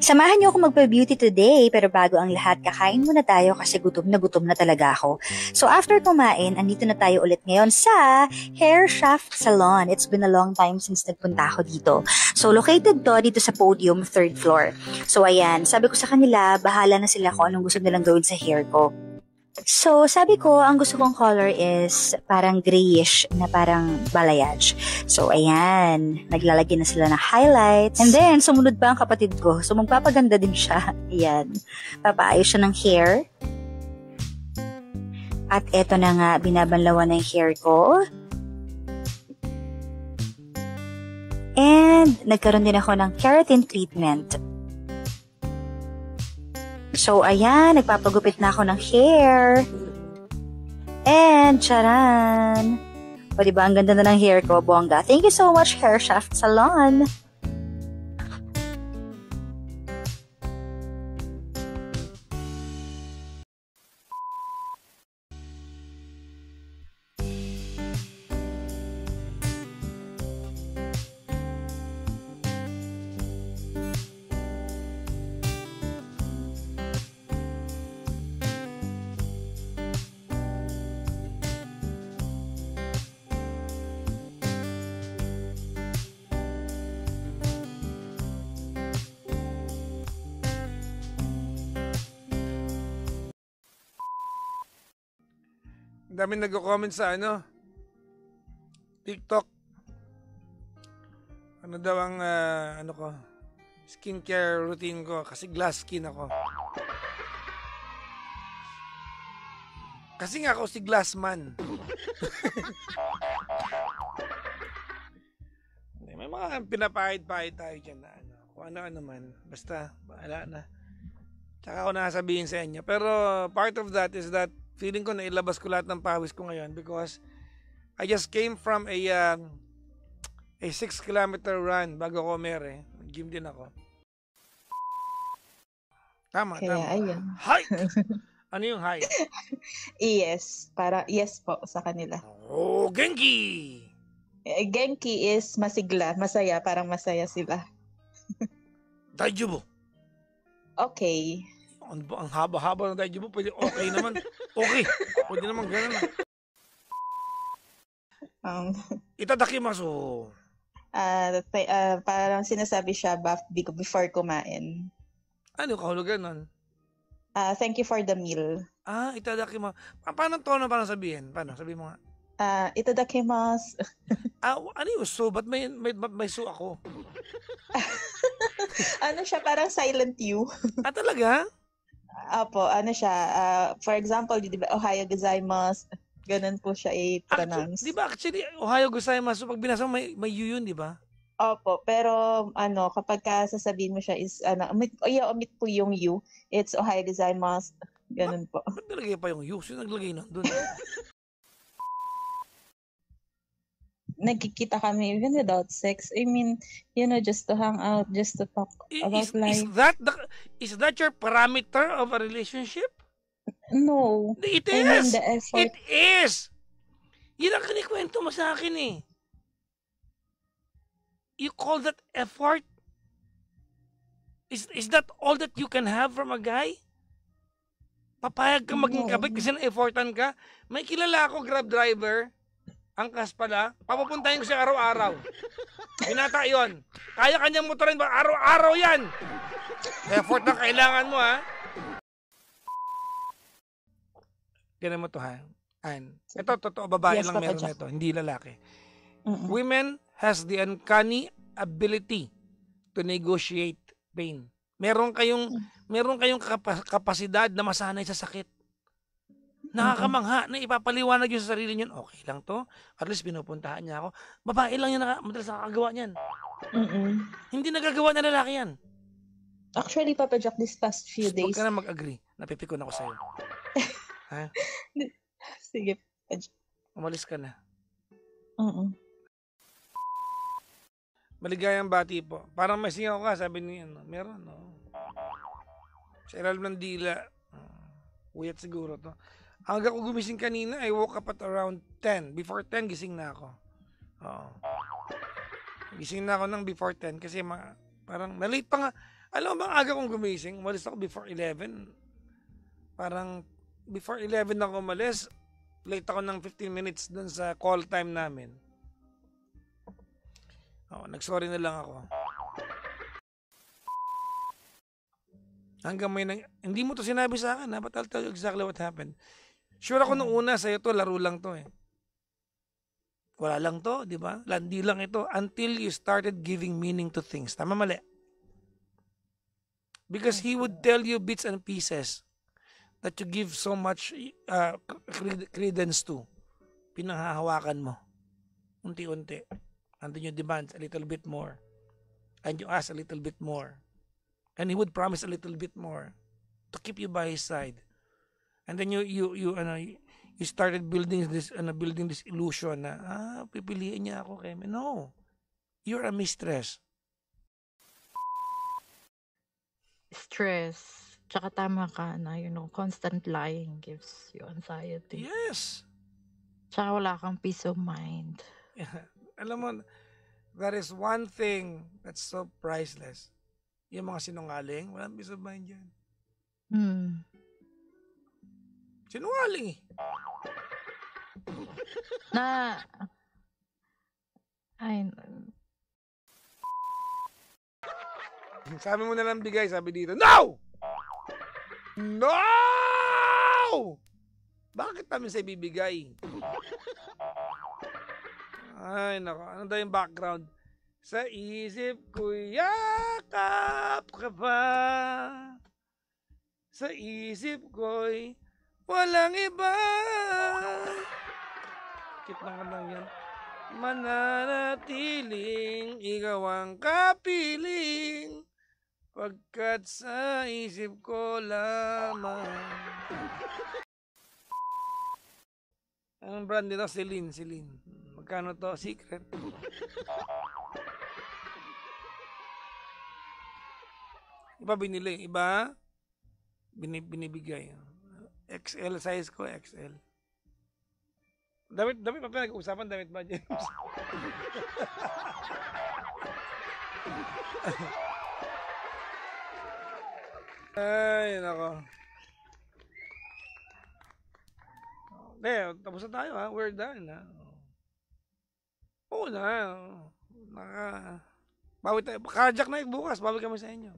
Samahan niyo ako magpa-beauty today, pero bago ang lahat, kakain muna tayo kasi gutom na talaga ako. So after kumain, andito na tayo ulit ngayon sa Hair Shaft Salon. It's been a long time since nagpunta ako dito. So located to dito sa podium, 3rd floor. So ayan, sabi ko sa kanila, bahala na sila kung anong gusto nilang gawin sa hair ko. So, sabi ko, ang gusto kong color is parang grayish na parang balayage. So, ayan. Naglalagay na sila ng highlights. And then, sumunod pa ang kapatid ko. So, magpapaganda din siya. Ayan. Papaayos siya ng hair. At eto na nga, binabanlawan ng hair ko. And, nagkaroon din ako ng keratin treatment. So, ayan, nagpapagupit na ako ng hair. And, charan! O, diba, ang ganda na ng hair ko, bongga. Thank you so much, Hair Shaft Salon! Ang dami nagko-comment sa TikTok. Ano daw ang skincare routine ko kasi glass skin ako. Kasi nga ako si glass man. May mga pinapahid-pahid tayo dyan na kung ano man. Basta, bahala na. Tsaka ako nasabihin sa inyo. Pero part of that is that feeling ko na ilabas ko lahat ng pawis ko ngayon because I just came from a 6-kilometer run bago ako mere. Gym din ako. Tama. Ayun. Hike! Ano yung hike? Yes. Para yes po sa kanila. Oh, Genki! Genki is masigla, masaya, parang masaya sila. Daijoubu. Okay. Ang haba-haba ng daijoubu, pwede okay naman. Okay. Pwede naman gano'n. Itadakimasu. Parang sinasabi siya before kumain. Ano kahulugan nun? Thank you for the meal. Itadakimasu. Paano tono parang sabihin? Paano? Sabihin mo nga. Itadakimasu. Ano yung so? Ba't may so ako? Ano siya, parang silent U. Talaga? Apo, ano siya, for example, di ba, Ohayo gozaimasu, ganun po siya i-pronounce. Di ba, actually, Ohayo gozaimasu, pag binasa mo, may yu yun, di ba? Opo, pero, kapag sasabihin mo siya is, omit po yung yu, it's Ohayo gozaimasu, ganun po. Ba't nilagay pa yung yu? Sino naglagay nun doon? Nagkikita kami even without sex. I mean, just to hang out, just to talk about life. Is that your parameter of a relationship? No. It is. I mean, the effort. It is. Yun ang kinikwento mo sa akin eh. You call that effort? Is that all that you can have from a guy? Papayag ka maging kabit kasi na-effortan ka? May kilala ako, Grab driver. Angkas pala, papapuntahin ko siya araw-araw. Binata yun. Kaya kanyang motorin ba? Araw-araw yan. Effort na kailangan mo, ha? Ganun mo to, ha? Ito, totoo, babae lang meron nito, hindi lalaki. Women has the uncanny ability to negotiate pain. Meron kayong kapasidad na masanay sa sakit. Nakakamangha na ipapaliwanag yun sa sarili niyo. Okay lang to. At least pinupuntahan niya ako. Babae lang yan madalas nakakagawa niyan. Hindi nagagawa na lalaki yan. Actually, Papa Jack, this past few days. Huwag ka na mag-agree. Napipikon ako sa'yo. Ha? Sige. Umalis ka na. Maligayang bati po. Parang may singaw ka, sabi niya. Meron, no? Sa ilalim ng dila. Uyat siguro to. Hanggang ko gumising kanina, I woke up at around 10. Before 10, gising na ako. Oo. Gising na ako ng before 10 kasi parang na-late pa nga. Alam mo bang aga kong gumising? Umalis ako before 11. Parang before 11 ako umalis. Late ako ng 15 minutes dun sa call time namin. Nagsorry na lang ako. Hanggang hindi mo to sinabi sa akin, but I'll tell you exactly what happened. Sure ako nung una sa'yo to, laro lang to eh. Wala lang to, di ba? Landi lang ito until you started giving meaning to things. Tama, mali? Because he would tell you bits and pieces that you give so much credence to. Pinanghahawakan mo. Unti-unti. And then you demand a little bit more. And you ask a little bit more. And he would promise a little bit more to keep you by his side. And then you started building this illusion na pipiliin niya ako kay no. You're a mistress. Stress. Tsaka tama ka na, constant lying gives you anxiety. Yes. Tsaka wala kang peace of mind. Alam mo, there is one thing that's so priceless. Yung mga sinungaling, walang peace of mind yan. Sinungaling eh. Sabi mo na lang bigay, sabi dito, no! No! Bakit namin sa ibibigay? Ay, nako. Ano daw yung background? Sa isip ko'y yakap ka pa. Sa isip ko'y walang iba. Kit lang yan. Mananatiling ikaw ang kapiling. Pagkat sa isip ko lamang. Anong brand nito? Celine. Magkano to? Secret. Iba binili. Iba binibigay. XL size ko, XL. Damit pa pinag-uusapan, damit ba, James? Ay, nako. Tapos na tayo ha. We're done ha. Oo na. Bawi tayo. Carjack na bukas. Bawi kami sa inyo.